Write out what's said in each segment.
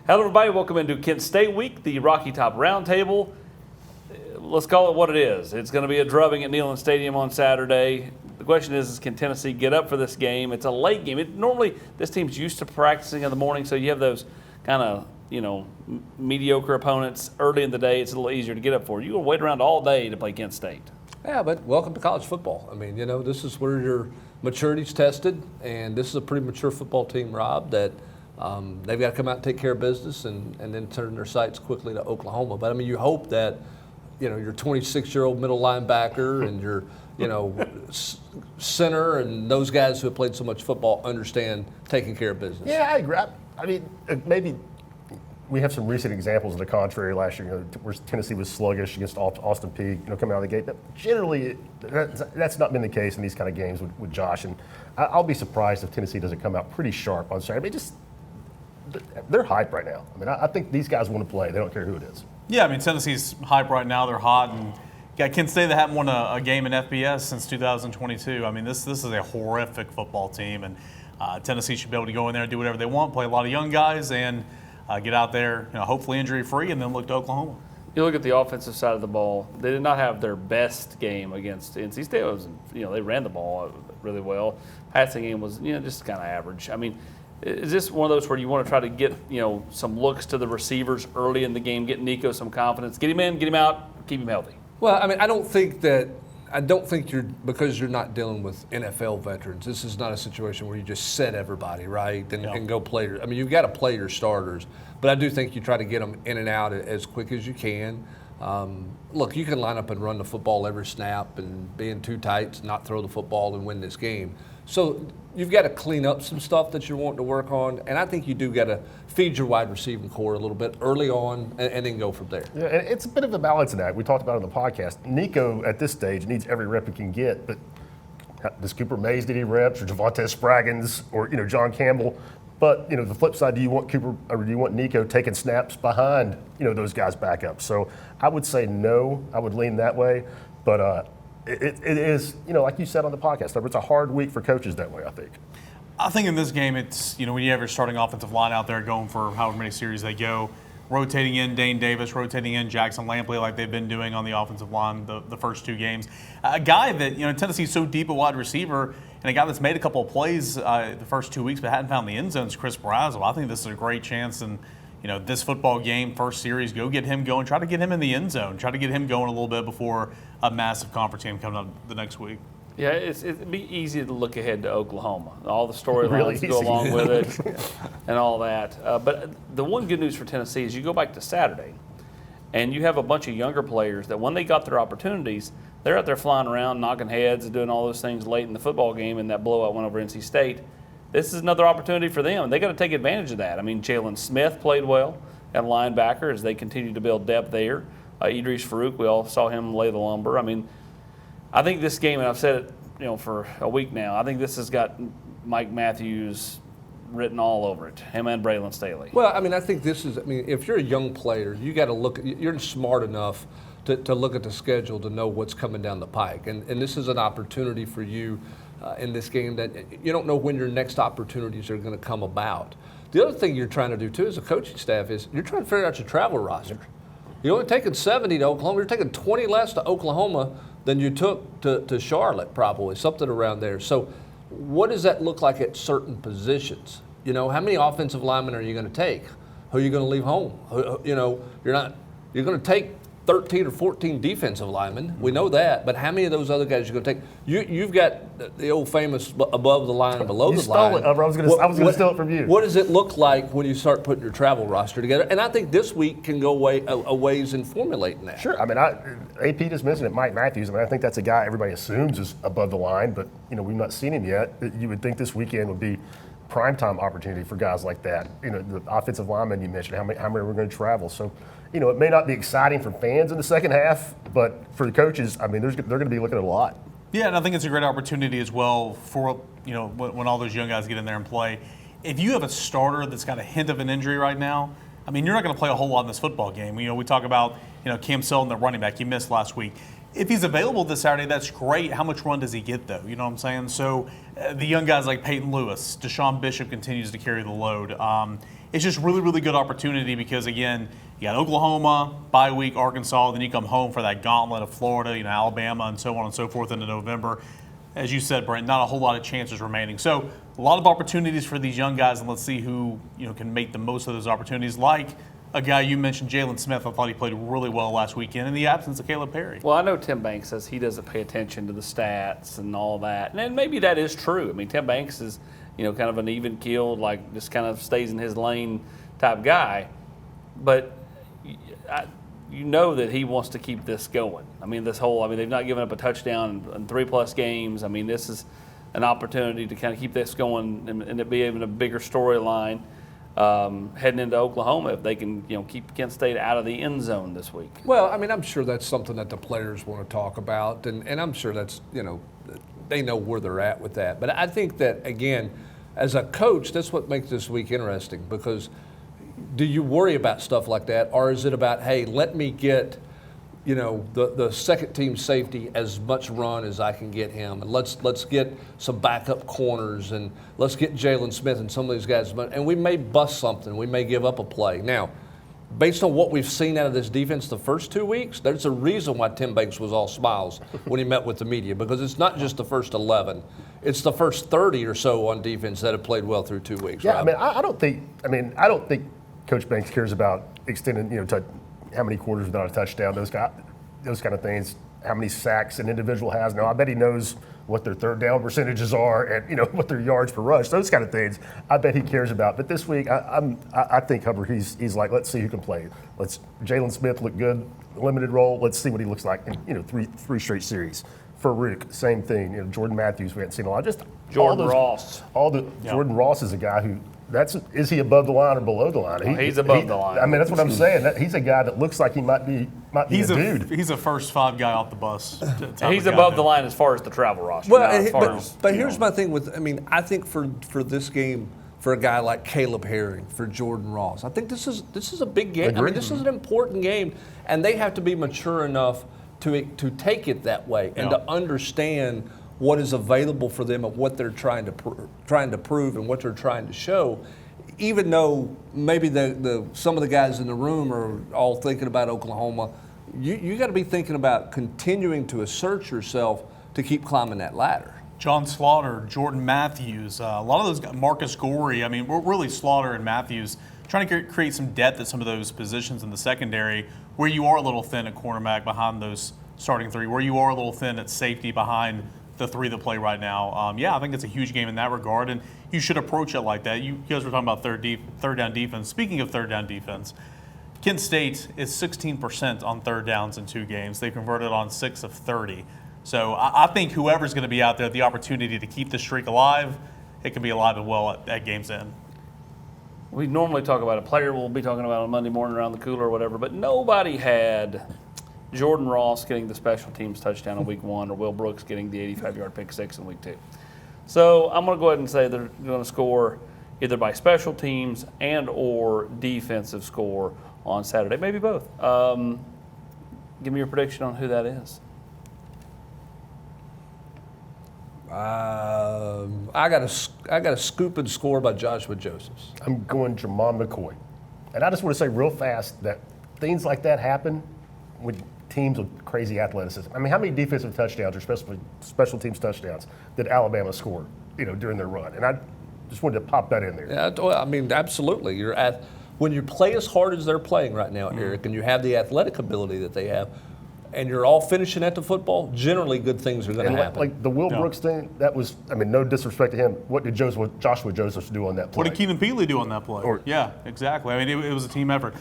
Hello, everybody. Welcome into Kent State Week, the Rocky Top Roundtable. Let's call it what it is. It's going to be a drubbing at Neyland Stadium on Saturday. The question is can Tennessee get up for this game? It's a late game. Normally, this team's used to practicing in the morning, so you have those kind of, mediocre opponents early in the day. It's a little easier to get up for. You will wait around all day to play Kent State. Yeah, but welcome to college football. I mean, this is where your maturity's tested, and this is a pretty mature football team, Rob, that they've got to come out and take care of business and then turn their sights quickly to Oklahoma. But, you hope that, your 26-year-old middle linebacker and your, center and those guys who have played so much football understand taking care of business. Yeah, I agree. I mean, maybe we have some recent examples of the contrary last year, where Tennessee was sluggish against Austin Peay, coming out of the gate. But generally, that's not been the case in these kind of games with Josh. And I'll be surprised if Tennessee doesn't come out pretty sharp on Saturday. They're hyped right now. I mean, I think these guys want to play. They don't care who it is. Yeah, Tennessee's hyped right now. They're hot. And Kent State, they haven't won a game in FBS since 2022. This is a horrific football team. And Tennessee should be able to go in there and do whatever they want, play a lot of young guys, and get out there, hopefully injury-free, and then look to Oklahoma. You look at the offensive side of the ball, they did not have their best game against NC State. They ran the ball really well. Passing game was, just kind of average. Is this one of those where you want to try to get, some looks to the receivers early in the game, get Nico some confidence, get him in, get him out, keep him healthy? Well, I don't think because you're not dealing with NFL veterans, this is not a situation where you just set everybody, right, and go play. You've got to play your starters, but I do think you try to get them in and out as quick as you can. Look, you can line up and run the football every snap and be in too tight, not throw the football and win this game. So you've got to clean up some stuff that you're wanting to work on, and I think you do got to feed your wide receiving core a little bit early on and then go from there. Yeah, and it's a bit of a balancing act. We talked about it on the podcast. Nico, at this stage, needs every rep he can get, but does Cooper Mays need any reps, or Javonte Spraggins, or John Campbell? But the flip side, do you want Cooper, or do you want Nico taking snaps behind those guys back up? So I would say no. I would lean that way, but it is like you said on the podcast, it's a hard week for coaches that way, I think. I think in this game, it's when you have your starting offensive line out there going for however many series they go, rotating in Dane Davis, rotating in Jackson Lampley like they've been doing on the offensive line the first two games. A guy that Tennessee's so deep at wide receiver, and a guy that's made a couple of plays the first 2 weeks but hadn't found the end zone is Chris Brazzell. I think this is a great chance, and this football game, first series, go get him going. Try to get him in the end zone. Try to get him going a little bit before a massive conference game coming up the next week. Yeah, it'd be easy to look ahead to Oklahoma. All the storylines go along with it and all that. But the one good news for Tennessee is you go back to Saturday, and you have a bunch of younger players that when they got their opportunities, they're out there flying around, knocking heads and doing all those things late in the football game, and that blowout went over NC State. This is another opportunity for them. They got to take advantage of that. Jalen Smith played well at linebacker as they continue to build depth there. Idris Farouk, we all saw him lay the lumber. I think this game, and I've said it, for a week now, I think this has got Mike Matthews written all over it, him and Braylon Staley. Well, I think this is, if you're a young player, you got to you're smart enough to look at the schedule to know what's coming down the pike. And this is an opportunity for you in this game that you don't know when your next opportunities are going to come about. The other thing you're trying to do, too, as a coaching staff is you're trying to figure out your travel roster. You're only taking 70 to Oklahoma. You're taking 20 less to Oklahoma than you took to Charlotte, probably, something around there. So what does that look like at certain positions? How many offensive linemen are you going to take? Who are you going to leave home? You're going to take 13 or 14 defensive linemen. We know that. But how many of those other guys are you going to take? You've got the old famous above the line and below the line. You stole it. I was going to steal it from you. What does it look like when you start putting your travel roster together? And I think this week can go a ways in formulating that. Sure. AP just mentioned it, Mike Matthews. I think that's a guy everybody assumes is above the line, but we've not seen him yet. You would think this weekend would be primetime opportunity for guys like that. The offensive linemen you mentioned, how many are going to travel? So, it may not be exciting for fans in the second half, but for the coaches, they're going to be looking at a lot. Yeah, and I think it's a great opportunity as well for, when all those young guys get in there and play. If you have a starter that's got a hint of an injury right now, you're not going to play a whole lot in this football game. We talk about, Cam Selton, the running back, he missed last week. If he's available this Saturday, that's great. How much run does he get, though? You know what I'm saying? So the young guys like Peyton Lewis, Deshaun Bishop continues to carry the load. It's just really, really good opportunity because, again, you got Oklahoma, bye week, Arkansas, then you come home for that gauntlet of Florida, Alabama, and so on and so forth into November. As you said, Brent, not a whole lot of chances remaining. So a lot of opportunities for these young guys, and let's see who can make the most of those opportunities. Like a guy you mentioned, Jalen Smith. I thought he played really well last weekend in the absence of Caleb Perry. Well, I know Tim Banks says he doesn't pay attention to the stats and all that, and maybe that is true. I mean, Tim Banks is kind of an even-keeled, like just kind of stays in his lane type guy, but you know that he wants to keep this going. I mean, they've not given up a touchdown in 3+ games. I mean, this is an opportunity to kind of keep this going and it be even a bigger storyline heading into Oklahoma if they can, keep Kent State out of the end zone this week. Well, I mean, I'm sure that's something that the players want to talk about, and I'm sure that's, they know where they're at with that. But I think that, again, as a coach, that's what makes this week interesting, because do you worry about stuff like that, or is it about, hey, let me get, the second team safety as much run as I can get him, and let's get some backup corners, and let's get Jalen Smith and some of these guys, and we may bust something, we may give up a play. Now, based on what we've seen out of this defense the first 2 weeks, there's a reason why Tim Banks was all smiles when he met with the media, because it's not just the first 11. It's the first 30 or so on defense that have played well through 2 weeks. Yeah, right? I don't think Coach Banks cares about extending, to how many quarters without a touchdown, those kind of things, how many sacks an individual has. No, I bet he knows what their third down percentages are and what their yards per rush, those kind of things. I bet he cares about. But this week, I think Hubbard, he's like, let's see who can play. Jalen Smith look good, limited role. Let's see what he looks like in three straight series. Farouk, same thing. Jordan Matthews, we hadn't seen a lot. Just Jordan Ross. Jordan Ross is a guy who. Is he above the line or below the line? He's above the line. I mean, that's what I'm saying. He's a guy that looks like he might be a dude. He's a first 5 guy off the bus. He's above the line as far as the travel roster. Well, but here's my thing with, I think for this game, for a guy like Caleb Herring, for Jordan Ross, I think this is a big game. Agreed. This is an important game, and they have to be mature enough to take it that way and to understand what is available for them and what they're trying to prove and what they're trying to show. Even though maybe some of the guys in the room are all thinking about Oklahoma, you got to be thinking about continuing to assert yourself to keep climbing that ladder. John Slaughter, Jordan Matthews, a lot of those guys, Marcus Gorey. I mean, we're really Slaughter and Matthews trying to create some depth at some of those positions in the secondary where you are a little thin at cornerback behind those starting 3, where you are a little thin at safety behind the 3 that play right now. I think it's a huge game in that regard, and you should approach it like that. You guys were talking about third down defense. Speaking of third down defense, Kent State is 16% on third downs in 2 games. They converted on 6 of 30. So I think whoever's going to be out there, the opportunity to keep the streak alive, it can be alive and well at game's end. We normally talk about a player we'll be talking about on Monday morning around the cooler or whatever, but nobody had Jordan Ross getting the special teams touchdown in week 1 or Will Brooks getting the 85-yard pick 6 in week 2. So I'm going to go ahead and say they're going to score either by special teams and or defensive score on Saturday, maybe both. Give me your prediction on who that is. I got a scoop and score by Joshua Josephs. I'm going Jermon McCoy. And I just want to say real fast that things like that happen with teams with crazy athleticism. I mean, how many defensive touchdowns or special teams touchdowns did Alabama score, during their run? And I just wanted to pop that in there. Yeah, absolutely. When you play as hard as they're playing right now, Eric, and you have the athletic ability that they have, and you're all finishing at the football, generally good things are going to happen. Like the Will Brooks thing, that was, no disrespect to him. What did Joshua Josephs do on that play? What did Keenan Peely do on that play? Yeah, exactly. I mean, it was a team effort.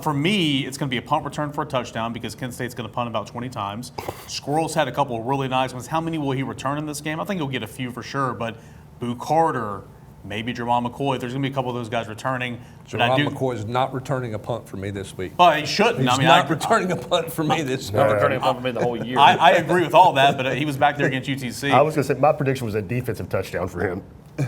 For me, it's going to be a punt return for a touchdown because Kent State's going to punt about 20 times. Squirrels had a couple of really nice ones. How many will he return in this game? I think he'll get a few for sure, but Boo Carter, maybe Jermon McCoy. There's going to be a couple of those guys returning. Jermon McCoy is not returning a punt for me this week. Well, he shouldn't. He's not returning a punt for me this week. Not returning a punt for me the whole year. I agree with all that, but he was back there against UTC. I was going to say my prediction was a defensive touchdown for him.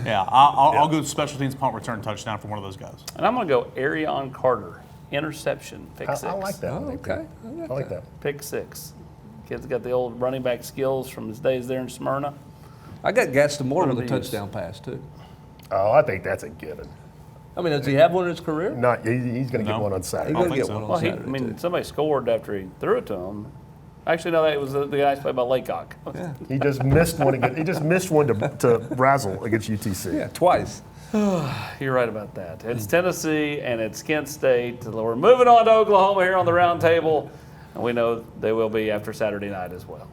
Yeah, I'll go special teams punt return touchdown for one of those guys. And I'm going to go Arion Carter, interception, pick 6. I like that. Oh, okay. I like that. Pick 6. Kid's got the old running back skills from his days there in Smyrna. I got Gaston Moore with a One of these. touchdown pass, too. Oh, I think that's a given. I mean, does he have one in his career? Not, he's going to get No. one on He's Saturday. going to think get so. one on Well, Saturday, too. somebody scored after he threw it to him. Actually, no, that was the guy played by Laycock. Yeah. He just missed one. He just missed one to razzle against UTC. Yeah, twice. You're right about that. It's Tennessee and it's Kent State. We're moving on to Oklahoma here on the Roundtable, and we know they will be after Saturday night as well.